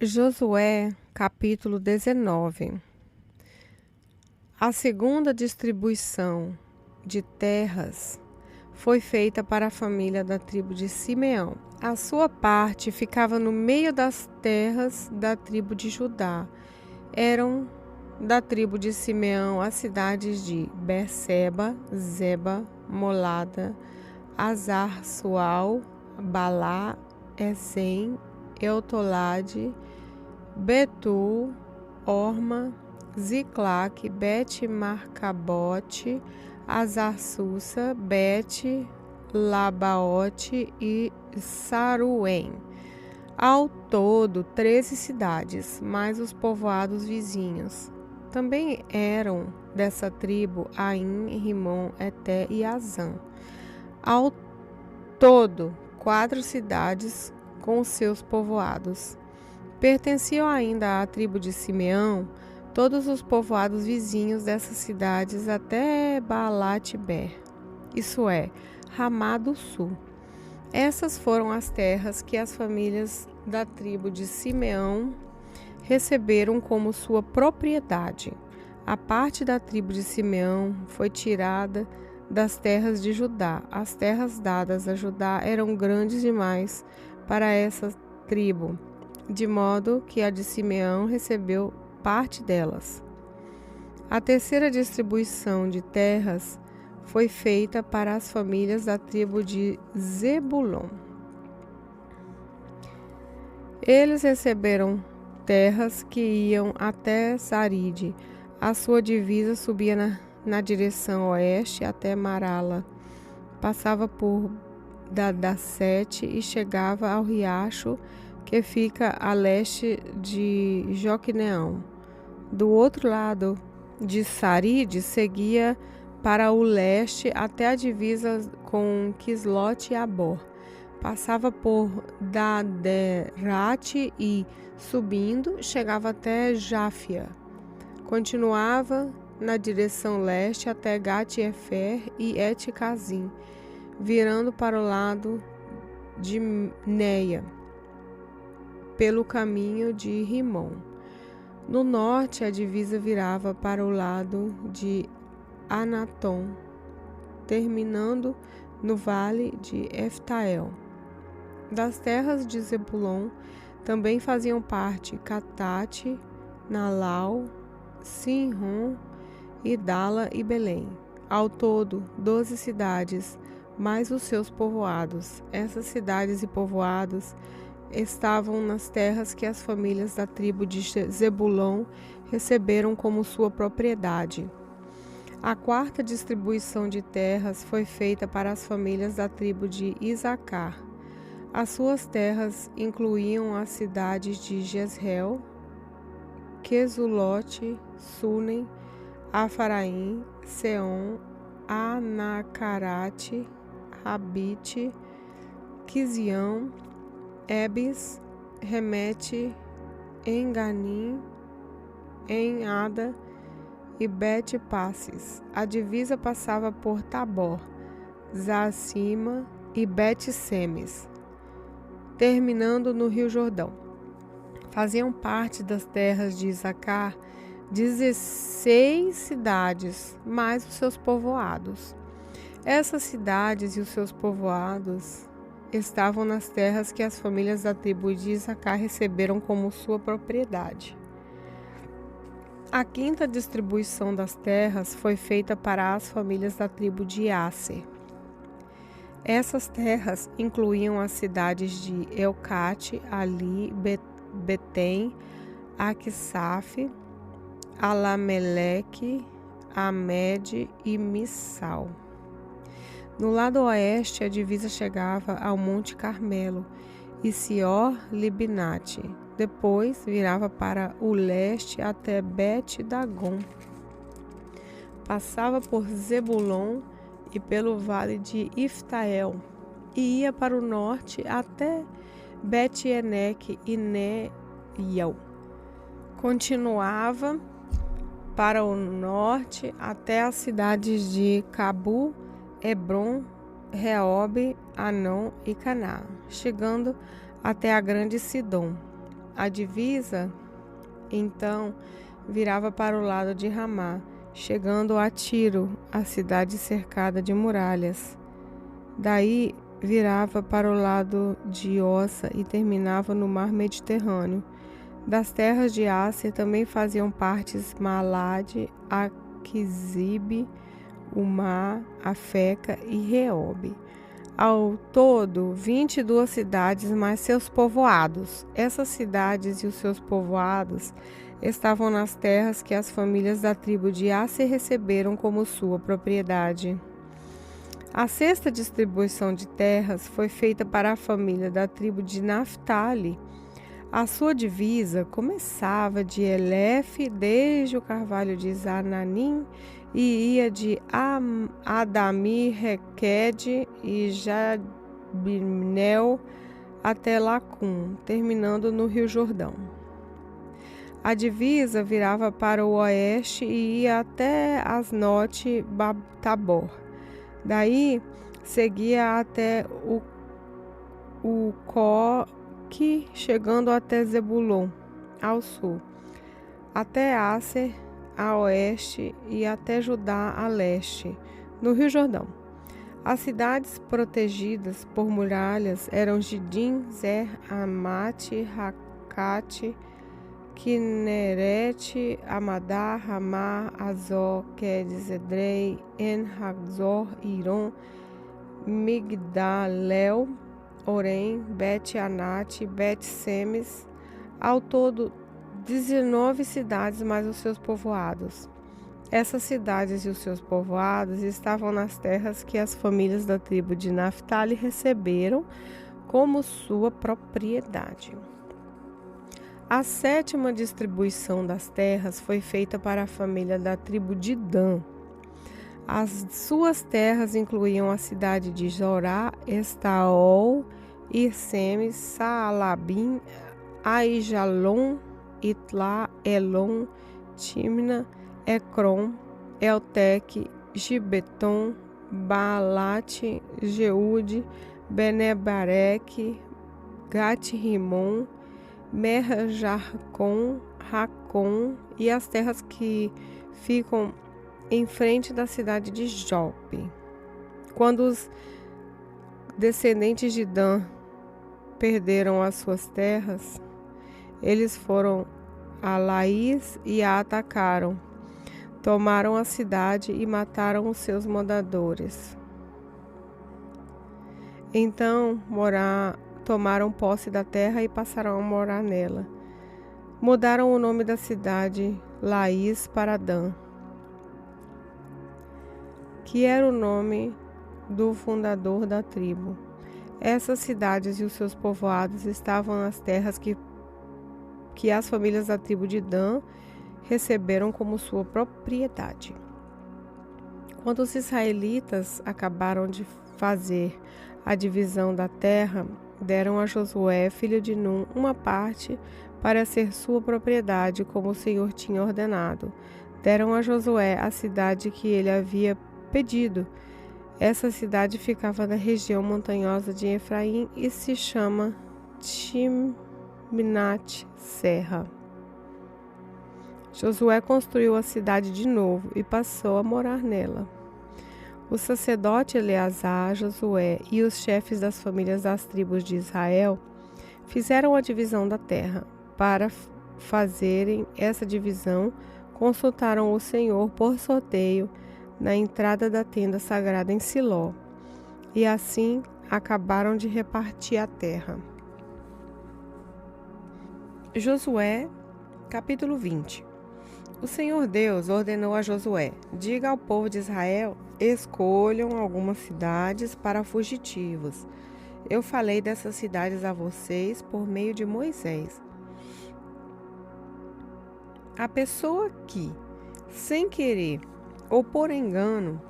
Josué, capítulo 19. A segunda distribuição de terras foi feita para a família da tribo de Simeão. A sua parte ficava no meio das terras da tribo de Judá. Eram da tribo de Simeão as cidades de Berseba, Zeba, Molada, Azar-Sual, Balá, Essem, Eutolade, Betul, Orma, Ziclac, Bet-Marcabote, Azar-Susa, Bet-Labaote e Saruém. Ao todo, 13 cidades, mais os povoados vizinhos. Também eram dessa tribo Aim, Rimon, Eté e Azã. Ao todo, 4 cidades com seus povoados. Pertenciam ainda à tribo de Simeão todos os povoados vizinhos dessas cidades até Baalat-Ber, isso é, Ramá do Sul. Essas foram as terras que as famílias da tribo de Simeão receberam como sua propriedade. A parte da tribo de Simeão foi tirada das terras de Judá. As terras dadas a Judá eram grandes demais para essa tribo, de modo que a de Simeão recebeu parte delas. A terceira distribuição de terras foi feita para as famílias da tribo de Zebulon. Eles receberam terras que iam até Saride. A sua divisa subia na direção oeste até Marala, passava por Dadasete e chegava ao riacho que fica a leste de Joqueneão. Do outro lado de Saride, seguia para o leste até a divisa com Quislote-Abor. Passava por Daderate e, subindo, chegava até Jáfia. Continuava na direção leste até Gat-Efer e Et-Cazim, virando para o lado de Neia, pelo caminho de Rimon. No norte, a divisa virava para o lado de Anatom, terminando no vale de Eftael. Das terras de Zebulon também faziam parte Catate, Nalau, Sinron, Idala e Belém. Ao todo, 12 cidades, mais os seus povoados. Essas cidades e povoados estavam nas terras que as famílias da tribo de Zebulon receberam como sua propriedade. A quarta distribuição de terras foi feita para as famílias da tribo de Isacar. As suas terras incluíam as cidades de Jezreel, Quesulote, Sunem, Afaraim, Seom, Anacarate, Rabite, Quizião, Ebis, Remete, Enganim, Enada e Bet-Passes. A divisa passava por Tabor, Zacima e Bet-Semes, terminando no Rio Jordão. Faziam parte das terras de Isacar 16 cidades, mais os seus povoados. Essas cidades e os seus povoados estavam nas terras que as famílias da tribo de Isacar receberam como sua propriedade. A quinta distribuição das terras foi feita para as famílias da tribo de Asser. Essas terras incluíam as cidades de Eucate, Ali, Betem, Aquisaf, Alameleque, Amed e Missal. No lado oeste, a divisa chegava ao Monte Carmelo e Sior-Libinate. Depois, virava para o leste até Bet-Dagon. Passava por Zebulon e pelo vale de Iftael e ia para o norte até Bet-Eneque e Neiel. Continuava para o norte até as cidades de Cabu, Hebron, Reobe, Anom e Caná, chegando até a grande Sidom. A divisa, então, virava para o lado de Ramá, chegando a Tiro, a cidade cercada de muralhas. Daí virava para o lado de Ossa e terminava no mar Mediterrâneo. Das terras de Asser também faziam partes Malade, Aquisibe, Umá, Afeca e Reobe. Ao todo, 22 cidades mais seus povoados. Essas cidades e os seus povoados estavam nas terras que as famílias da tribo de Asser receberam como sua propriedade. A sexta distribuição de terras foi feita para a família da tribo de Naftali. A sua divisa começava de Elefe, desde o carvalho de Zananim, e ia de Adami, Requede e Jabnel até Lacum, terminando no Rio Jordão. A divisa virava para o oeste e ia até Asnote Tabor. Daí seguia até o Coque, chegando até Zebulon, ao sul, até Asser, a oeste, e até Judá, a leste, no Rio Jordão. As cidades protegidas por muralhas eram Gidim, Zer, Amate, Racate, Kineret, Amadá, Ramá, Azor, Quedes, Edrei, En-Hazor, Iron, Migdalel, Orem, Bet-Anate, Bet-Semes, ao todo 19 cidades mais os seus povoados. Essas cidades e os seus povoados estavam nas terras que as famílias da tribo de Naftali receberam como sua propriedade. A sétima distribuição das terras foi feita para a família da tribo de Dan. As suas terras incluíam a cidade de Jorá, Estaol, Irsemes, Saalabim, Aijalon, Itlá, Elon, Timna, Ecrom, Elteque, Gibeton, Baalate, Jeude, Benebareque, Gat-Rimon, Merjarcon, Racon e as terras que ficam em frente da cidade de Jope. Quando os descendentes de Dan perderam as suas terras, eles foram a Laís e a atacaram. Tomaram a cidade e mataram os seus moradores. Então tomaram posse da terra e passaram a morar nela. Mudaram o nome da cidade Laís para Dan, que era o nome do fundador da tribo. Essas cidades e os seus povoados estavam nas terras que as famílias da tribo de Dan receberam como sua propriedade. Quando os israelitas acabaram de fazer a divisão da terra, deram a Josué, filho de Num, uma parte para ser sua propriedade, como o Senhor tinha ordenado. Deram a Josué a cidade que ele havia pedido. Essa cidade ficava na região montanhosa de Efraim e se chama Timnat Serra. Josué construiu a cidade de novo e passou a morar nela. O sacerdote Eleazar, Josué e os chefes das famílias das tribos de Israel fizeram a divisão da terra. Para fazerem essa divisão, consultaram o Senhor por sorteio na entrada da tenda sagrada em Siló, e assim acabaram de repartir a terra. Josué, capítulo 20. O Senhor Deus ordenou a Josué: diga ao povo de Israel, escolham algumas cidades para fugitivos. Eu falei dessas cidades a vocês por meio de Moisés. A pessoa que, sem querer ou por engano,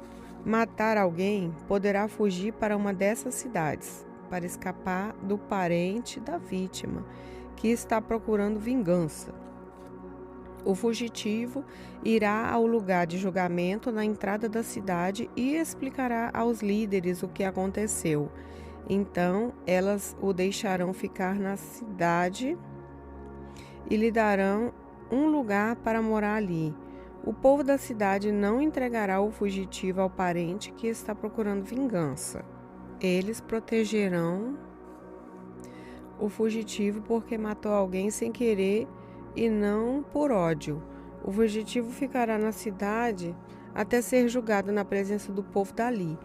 matar alguém poderá fugir para uma dessas cidades, para escapar do parente da vítima, que está procurando vingança. O fugitivo irá ao lugar de julgamento na entrada da cidade e explicará aos líderes o que aconteceu. Então, elas o deixarão ficar na cidade e lhe darão um lugar para morar ali. O povo da cidade não entregará o fugitivo ao parente que está procurando vingança. Eles protegerão o fugitivo porque matou alguém sem querer e não por ódio. O fugitivo ficará na cidade até ser julgado na presença do povo dali,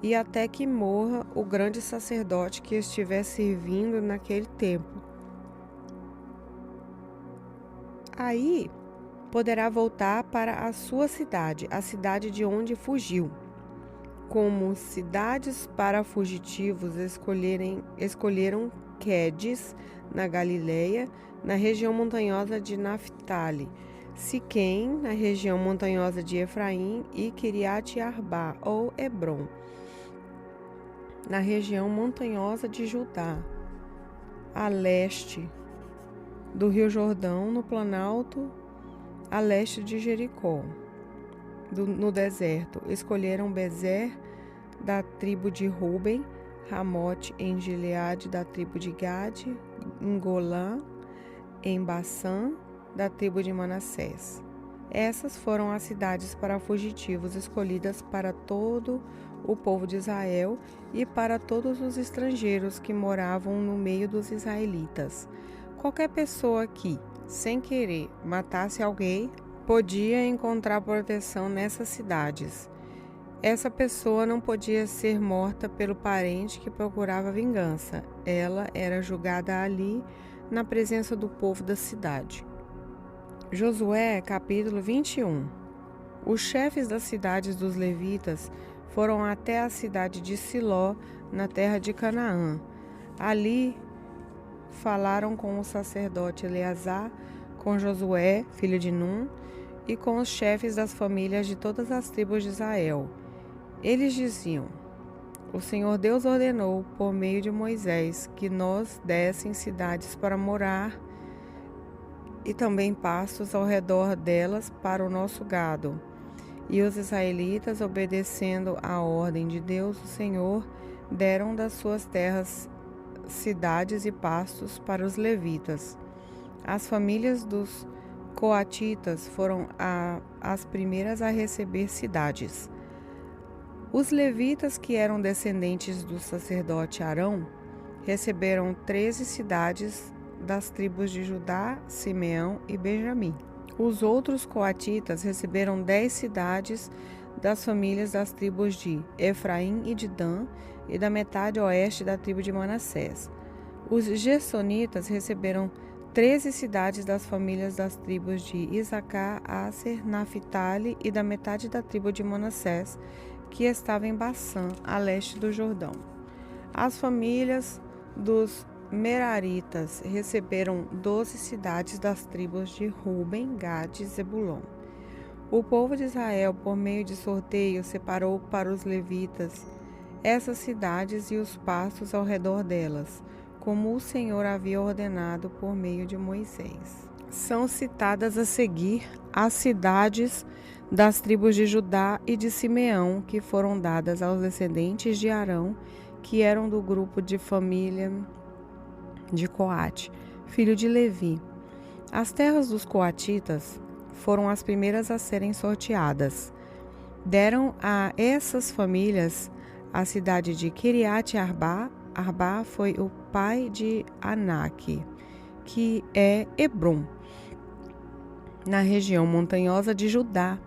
e até que morra o grande sacerdote que estiver servindo naquele tempo. Aí poderá voltar para a sua cidade, a cidade de onde fugiu. Como cidades para fugitivos, escolheram Quedes, na Galileia, na região montanhosa de Naftali, Siquém, na região montanhosa de Efraim, e Quiriate-Arba, ou Hebrom, na região montanhosa de Judá, a leste do Rio Jordão, no planalto a leste de Jericó. No deserto, escolheram Bezer, da tribo de Ruben, Ramote em Gileade, da tribo de Gade, em Golã, em Bassã, da tribo de Manassés. Essas foram as cidades para fugitivos escolhidas para todo o povo de Israel e para todos os estrangeiros que moravam no meio dos israelitas. Qualquer pessoa que, sem querer, matasse alguém, podia encontrar proteção nessas cidades. Essa pessoa não podia ser morta pelo parente que procurava vingança. Ela era julgada ali, na presença do povo da cidade. Josué, capítulo 21. Os chefes das cidades dos levitas foram até a cidade de Siló, na terra de Canaã. Ali falaram com o sacerdote Eleazar, com Josué, filho de Num, e com os chefes das famílias de todas as tribos de Israel. Eles diziam: o Senhor Deus ordenou, por meio de Moisés, que nos dessem cidades para morar e também pastos ao redor delas para o nosso gado. E os israelitas, obedecendo à ordem de Deus, o Senhor, deram das suas terras cidades e pastos para os levitas. As famílias dos coatitas foram as primeiras a receber cidades. Os levitas, que eram descendentes do sacerdote Arão, receberam 13 cidades das tribos de Judá, Simeão e Benjamim. Os outros coatitas receberam 10 cidades das famílias das tribos de Efraim e de Dan e da metade oeste da tribo de Manassés. Os gersonitas receberam 13 cidades das famílias das tribos de Isacar, Aser, Naftali e da metade da tribo de Manassés, que estava em Bassã, a leste do Jordão. As famílias dos Meraritas receberam 12 cidades das tribos de Ruben, Gade e Zebulon. O povo de Israel, por meio de sorteio, separou para os levitas essas cidades e os pastos ao redor delas, como o Senhor havia ordenado por meio de Moisés. São citadas a seguir as cidades das tribos de Judá e de Simeão, que foram dadas aos descendentes de Arão, que eram do grupo de família de Coate, filho de Levi. As terras dos coatitas foram as primeiras a serem sorteadas. Deram a essas famílias a cidade de Quiriate-Arba. Arba foi o pai de Anak, que é Hebrom, na região montanhosa de Judá,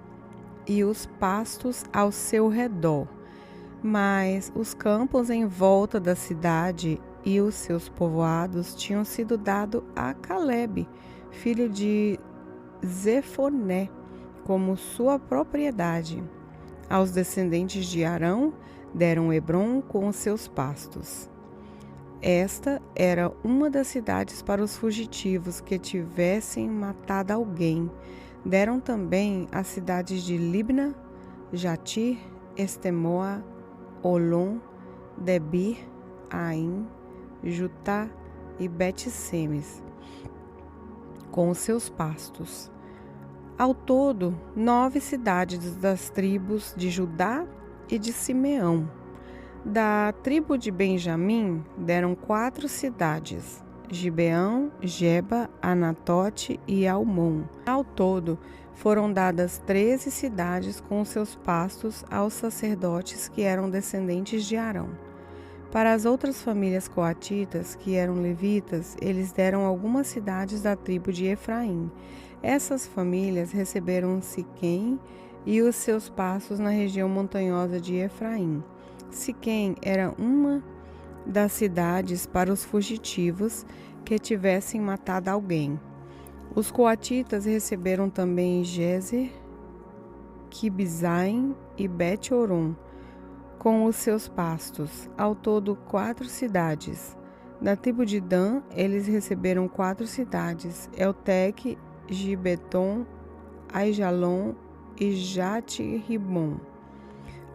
e os pastos ao seu redor. Mas os campos em volta da cidade e os seus povoados tinham sido dados a Calebe, filho de Zefoné, como sua propriedade. Aos descendentes de Arão deram Hebrom com os seus pastos. Esta era uma das cidades para os fugitivos que tivessem matado alguém. Deram também as cidades de Libna, Jatir, Estemoa, Olom, Debir, Aim, Jutá e Bet-Semes, com os seus pastos. Ao todo, 9 cidades das tribos de Judá e de Simeão. Da tribo de Benjamim deram 4 cidades: Gibeão, Geba, Anatote e Almon. Ao todo, foram dadas 13 cidades com seus pastos aos sacerdotes que eram descendentes de Arão. Para as outras famílias coatitas, que eram levitas, eles deram algumas cidades da tribo de Efraim. Essas famílias receberam Siquém e os seus pastos na região montanhosa de Efraim. Siquém era uma das cidades para os fugitivos que tivessem matado alguém. Os coatitas receberam também Gezer, Quibzaim e Bet-Horon, com os seus pastos, ao todo 4 cidades. Da tribo de Dan, eles receberam 4 cidades, Elteque, Gibeton, Aijalon e Jate-Ribon,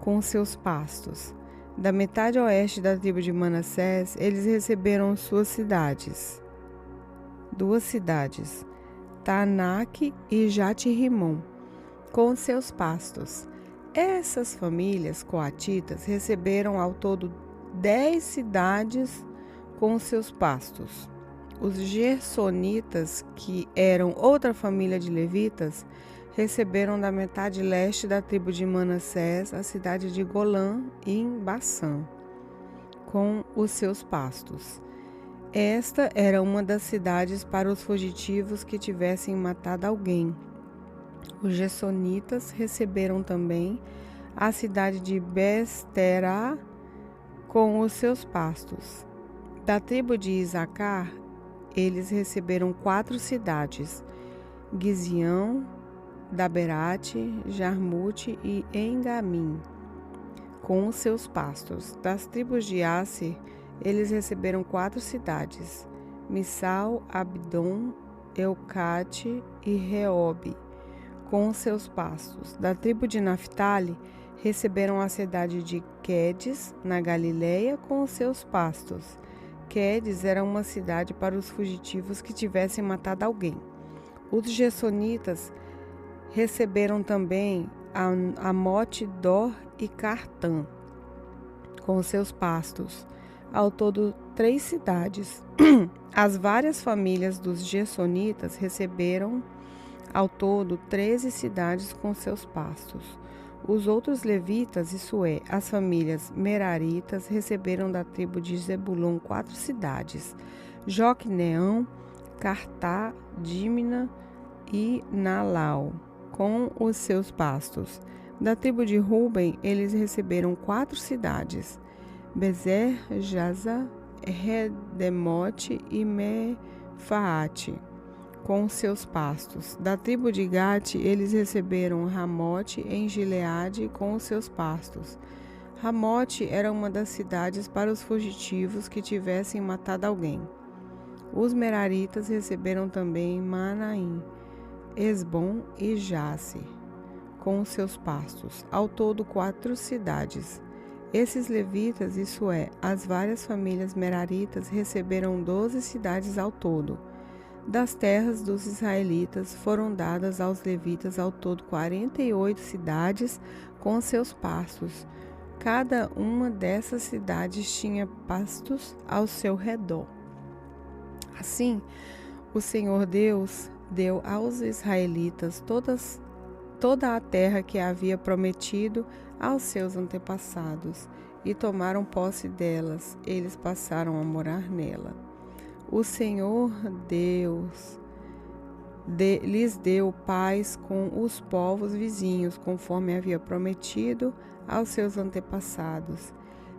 com seus pastos. Da metade oeste da tribo de Manassés, eles receberam suas cidades, 2 cidades, Taanaque e Jate-Rimon, com seus pastos. Essas famílias coatitas receberam ao todo 10 cidades com seus pastos. Os gersonitas, que eram outra família de levitas, receberam da metade leste da tribo de Manassés a cidade de Golã, em Bassã, com os seus pastos. Esta era uma das cidades para os fugitivos que tivessem matado alguém. Os gersonitas receberam também a cidade de Besterá com os seus pastos. Da tribo de Isacar, eles receberam 4 cidades, Gizião, Daberate, Jarmute e Engamim, com os seus pastos. Das tribos de Asser, eles receberam 4 cidades, Missal, Abdon, Eucate e Reobe, com os seus pastos. Da tribo de Naphtali, receberam a cidade de Quedes, na Galileia, com os seus pastos. Quedes era uma cidade para os fugitivos que tivessem matado alguém. Os gersonitas receberam também Amote, Dor e Cartã, com seus pastos. Ao todo, 3 cidades. As várias famílias dos gersonitas receberam, ao todo, 13 cidades com seus pastos. Os outros levitas, isso é, as famílias meraritas, receberam da tribo de Zebulon 4 cidades, Joqueneão, Cartá, Dímina e Nalau, com os seus pastos. Da tribo de Ruben, eles receberam 4 cidades, Bezer, Jaza, Redemote e Mefaate, com seus pastos. Da tribo de Gate, eles receberam Ramote em Gileade com os seus pastos. Ramote era uma das cidades para os fugitivos que tivessem matado alguém. Os meraritas receberam também Manaim, Esbom e Jace, com os seus pastos. Ao todo, 4 cidades. Esses levitas, isso é, as várias famílias meraritas, receberam 12 cidades ao todo. Das terras dos israelitas foram dadas aos levitas ao todo 48 cidades com seus pastos. Cada uma dessas cidades tinha pastos ao seu redor. Assim, o Senhor Deus deu aos israelitas toda a terra que havia prometido aos seus antepassados, e tomaram posse delas. Eles passaram a morar nela. O Senhor Deus lhes deu paz com os povos vizinhos, conforme havia prometido aos seus antepassados.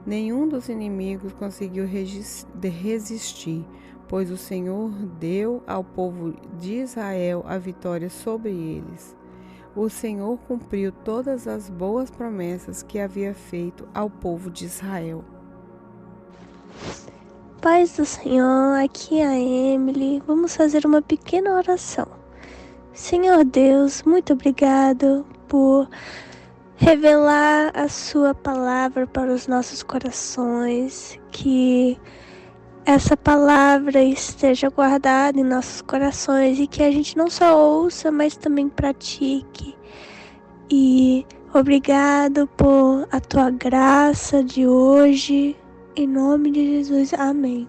Nenhum dos inimigos conseguiu resistir, pois o Senhor deu ao povo de Israel a vitória sobre eles. O Senhor cumpriu todas as boas promessas que havia feito ao povo de Israel. Paz do Senhor, aqui é a Emily. Vamos fazer uma pequena oração. Senhor Deus, muito obrigado por revelar a sua palavra para os nossos corações, que essa palavra esteja guardada em nossos corações e que a gente não só ouça, mas também pratique. E obrigado por a tua graça de hoje. Em nome de Jesus, amém.